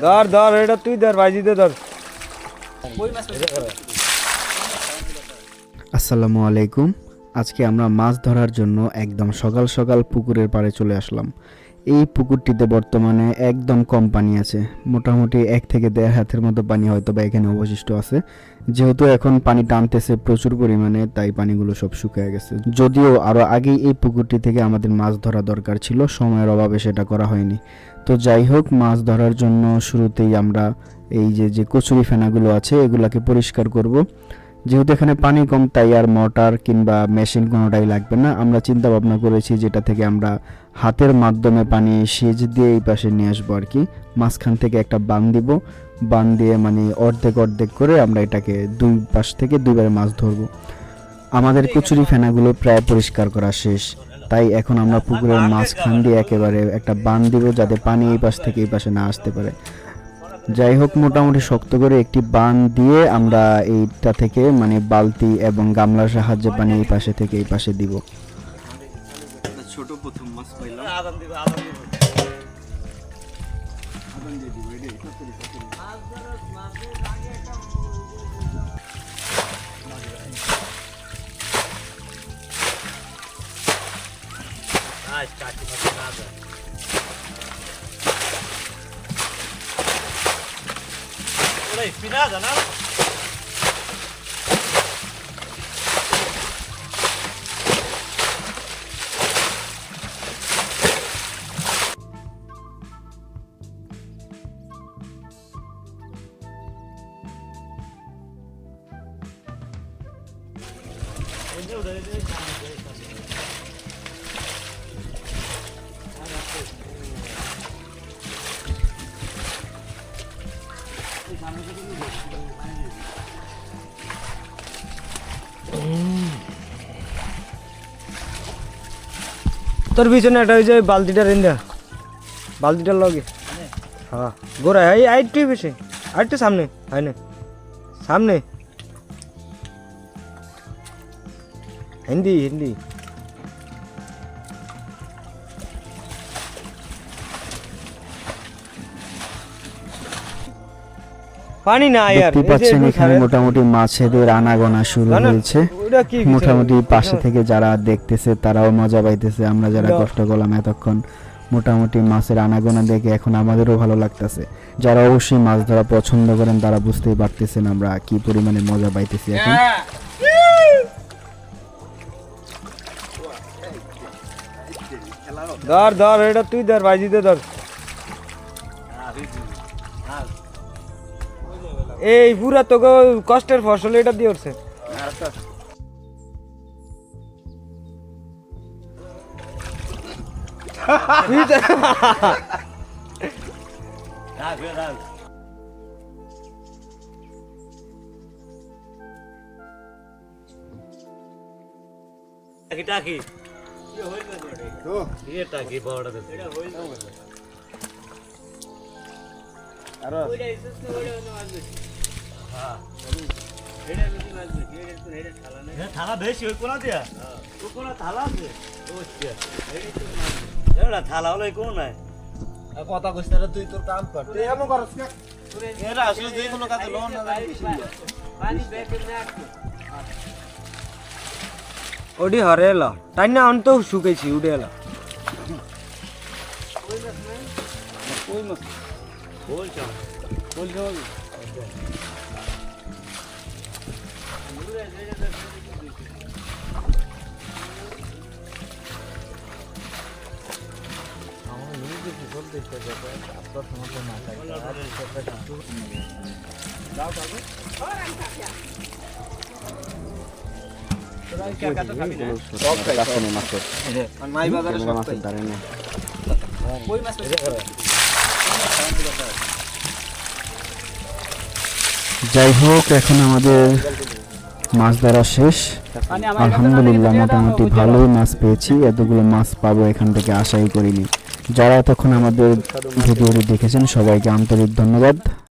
ধর ধর এটা তুই ধর ভাইজিতে ধর। আসসালামু আলাইকুম। আজকে আমরা মাছ ধরার জন্য একদম সকাল সকাল পুকুরের পাড়ে চলে আসলাম। এই পুকুরটিতে বর্তমানে একদম কম পানি আছে, মোটামুটি 1 থেকে 1.5 হাতের মতো পানি হয়তো বা এখানে অবশিষ্ট আছে। যেহেতু এখন পানি টানতেছে প্রচুর পরিমাণে, তাই পানিগুলো সব শুকিয়ে গেছে। যদিও আরও আগেই এই পুকুরটি থেকে আমাদের মাছ ধরা দরকার ছিল, সময়ের অভাবে সেটা করা হয়নি। তো যাই হোক, মাছ ধরার জন্য শুরুতেই আমরা এই যে কচুরি ফেনাগুলো আছে এগুলাকে পরিষ্কার করব। যেহেতু এখানে পানি কম, তাই আর মোটর কিংবা মেশিন কোনোটাই লাগবে না। আমরা চিন্তা ভাবনা করেছি যেটা থেকে আমরা হাতের মাধ্যমে পানি সেচ দিয়ে এই পাশে নিয়ে আসবো আর কি। মাঝখান থেকে একটা বান দিব, বান দিয়ে মানে অর্ধেক অর্ধেক করে আমরা এটাকে দুই পাশ থেকে দুইবার মাছ ধরবো। আমাদের কচুরি ফেনাগুলো প্রায় পরিষ্কার করা শেষ, তাই এখন আমরা পুকুরের মাঝখান দিয়ে একেবারে একটা বান দিব যাতে পানি এই পাশ থেকে এই পাশে না আসতে পারে। যাই হোক, মোটামুটি শক্ত করে একটি বান দিয়ে আমরা এইটা থেকে মানে বালতি এবং গামলার সাহায্যে পানি এই পাশে থেকে এই পাশে দিব। ছোট প্রথম মাছ পাইলাম। আদান দিব আদান দিব আদান দিয়ে দিব রেডি সত্যি সত্যি মাছ ধরার মাছের আগে একটা আজ কাটি মাছ না যায় ওরে পিনা জানা তোর পিছনে একটা ওই যে বালতিটা রেন্দা বালতিটার লগে হ্যাঁ গোড়া এই আইটু বেশি আইটু সামনে হয় না সামনে হিন্দি হিন্দি পানি না यार দেখতে পাচ্ছেন এখানে মোটামুটি মাছেদের আনাগোনা শুরু হয়েছে। মোটামুটি পাশে থেকে যারা দেখতেছে তারাও মজা পাইতেছে, আমরা যারা কষ্ট করলাম এতক্ষণ মোটামুটি মাছের আনাগোনা দেখে এখন আমাদেরও ভালো লাগতেছে। যারা অবশ্যই মাছ ধরা পছন্দ করেন তারা বুঝতেই পারতেছেন আমরা কি পরিমাণে মজা পাইতেছি এখন। ধর ধর এটা তুই ধর ভাইজিতে ধর। এই পুরা তোকে কষ্টের ফসল এটা দিয়ে উঠছে। থালা বেশি ওই কোনা দিয়া ও কোনা থালা আছে ওটা থালা হলো কোন নাই কথা কইছ না তুই তোর কাম কর তুই এমন করছ না এরা আসলে যে কোনো কাজে লোন না পানি বেকে না ওডি হরেলা তাই না অন্ত শুকাইছি উড়েলা কই মাছ বল চল বল চল যাই হোক, এখন আমাদের মাছ ধরা শেষ। আলহামদুলিল্লাহ মোটামুটি ভালোই মাছ পেয়েছি, এতগুলো মাছ পাবো এখান থেকে আশাই করিনি। যারা এতক্ষণ আমাদের ভিডিওটি দেখেছেন সবাইকে আন্তরিক ধন্যবাদ।